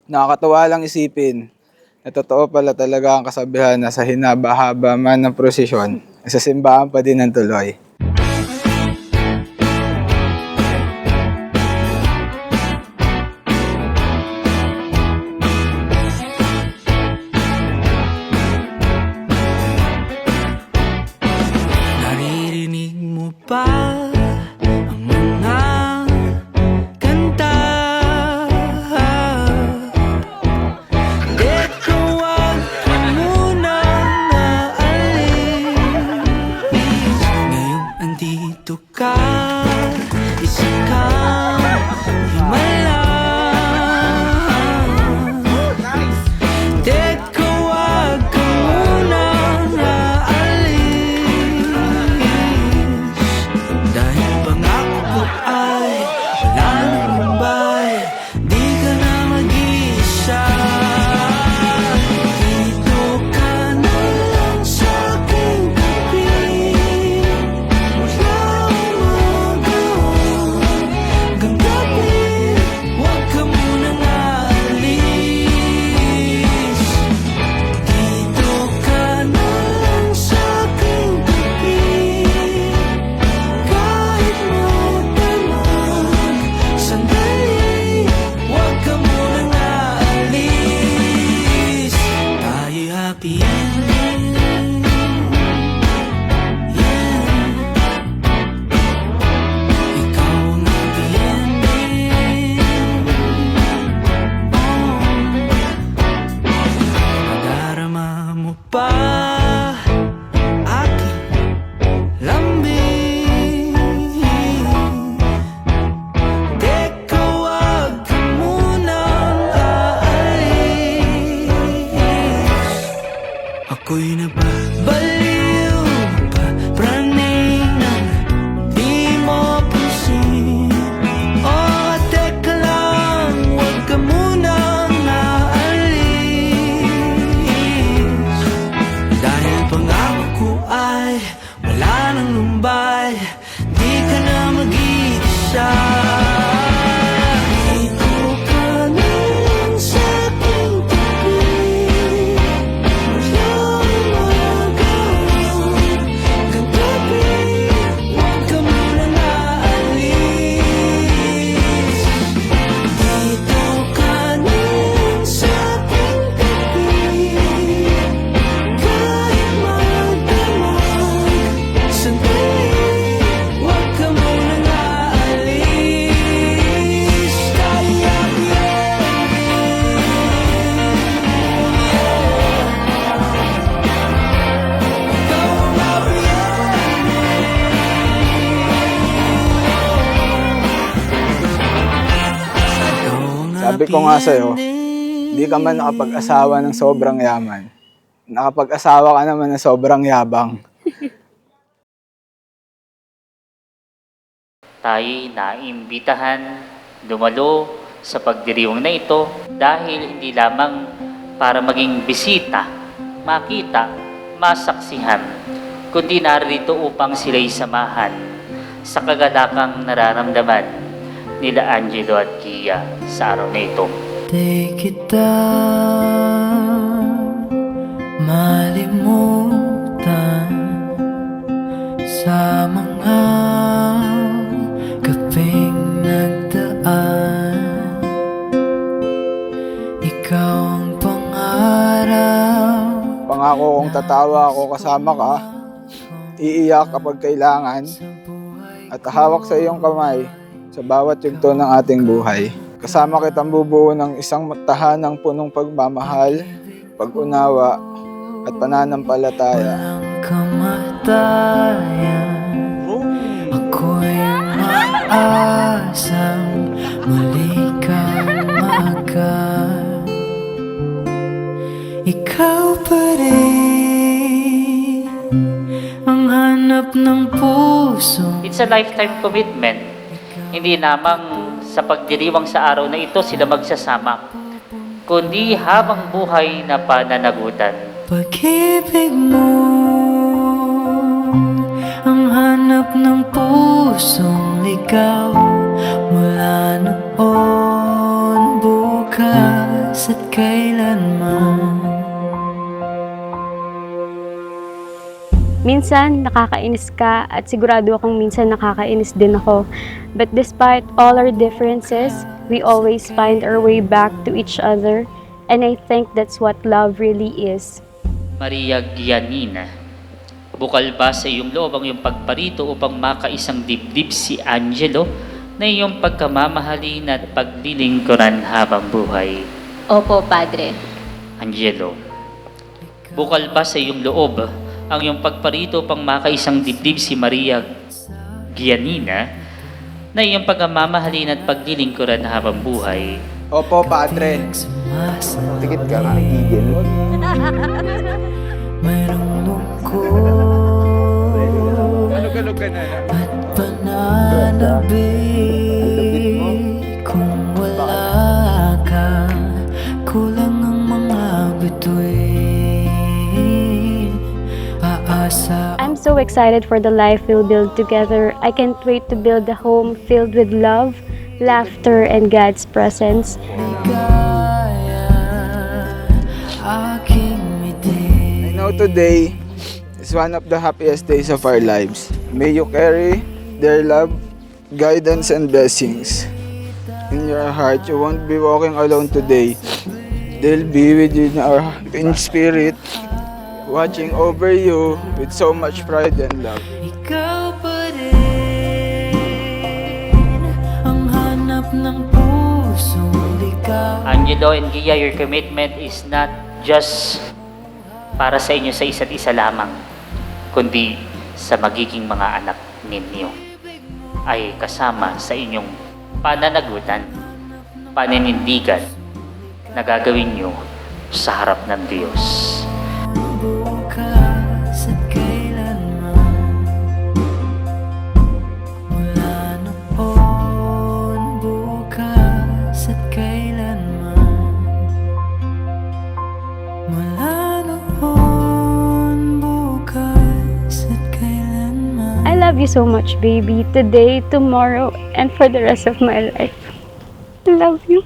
Nakakatuwa lang isipin na totoo pala talaga ang kasabihan na sa hinaba-haba man ng prosesyon, sa simbahan pa din ang tuloy. Naririnig mo pa ang mga kanta? Teka, wag ka munang aalis. Ngayong andito ka, isa kang himala. Teka, wag ka munang aalis. Dahil pangako ko ay wala nang lumbay, di ka na mag-iisa. Dito ka na lang sa aking tabi, mula umaga hanggang gabi. Huwag ka munang aalis. Dito ka na lang sa aking tabi, kahit magdamag sandali. Huwag ka munang aalis. Tayo'y happy ending. Yeah. Ikaw ang happy ending. Nadarama mo pa aking lambing. Teka, wag ka munang aalis. Ako'y nababaliw, papraning nang di mo pansin. Oh, teka lang, wag ka munang aalis. Dahil pangako ko ay wala nang lumbay, di ka na mag-iisa. Dito ka na lang sa aking tabi, mula umaga hanggang gabi. Huwag ka munang aalis. Dito ka na lang sa aking tabi, kahit magdamag sandali. Huwag ka munang aalis. Tayo'y happy ending. Ikaw ang happy ending. Sabi ko nga sa'yo, di ka man nakapag-asawa ng sobrang yaman. Nakapag-asawa ka naman ng sobrang yabang. Tayo'y naimbitahan dumalo sa pagdiriwang na ito dahil hindi lamang para maging bisita, makita, masaksihan, kundi narito upang sila'y samahan sa kagalakang nararamdaman nila Angelo at Kia sa araw na ito. Di kita malimutan sa mga gabing nagdaan. Ikaw ang pangarap. Pangako kong tatawa ako kasama ka, iiyak kapag kailangan, at hawak sa iyong kamay sa bawat yugto ng ating buhay. Kasama kitang bubuo ng isang tahanang punong pagmamahal, pag-unawa, at pananampalataya. Walang kamatayan. Ako'y umaasang muli kang maagad. Ikaw pa rin ang hanap ng puso. It's a lifetime commitment. Hindi lamang sa pagdiriwang sa araw na ito sila magsasama, kundi habang buhay na pananagutan. Pag-ibig mo ang hanap ng pusong ligaw. Mula noon bukas Minsan, nakakainis ka at sigurado akong minsan nakakainis din ako. But despite all our differences, we always find our way back to each other. And I think that's what love really is. Maria Giannina, bukal ba sa iyong loob ang iyong pagparito upang makaisang dibdib si Angelo na iyong pagkamamahalin at paglilingkuran habang buhay? Opo, Padre. Angelo, bukal ba sa iyong loob ang iyong pagparito upang makaisang dibdib si Maria Giannina na iyong pagkamamahalin at paglilingkuran habang buhay? Opo, Padre. Tikit ka nga, gigil. Mayroong lungkot Galog-galog ka na lang. at pananabik. Kung wala ka, kulang ang mga bituin. Aasa I'm so excited for the life we'll build together. I can't wait to build a home filled with love, laughter, and God's presence. gaya aking I know today is one of the happiest days of our lives. May you carry their love, guidance, and blessings in your heart. You won't be walking alone today. They'll be with you in spirit, watching over you with so much pride and love. Ikaw pa rin ang hanap ng pusong ligaw. Angelo and Gia, your commitment is not just para sa inyo sa isa't isa lamang, kundi sa magiging mga anak ninyo ay kasama sa inyong pananagutan, paninindigan na gagawin nyo sa harap ng Diyos. Bukas at kailanman, mula noon. Bukas at kailanman, mula noon. Bukas at kailanman. I love you so much, baby. Today, tomorrow, and for the rest of my life. I love you.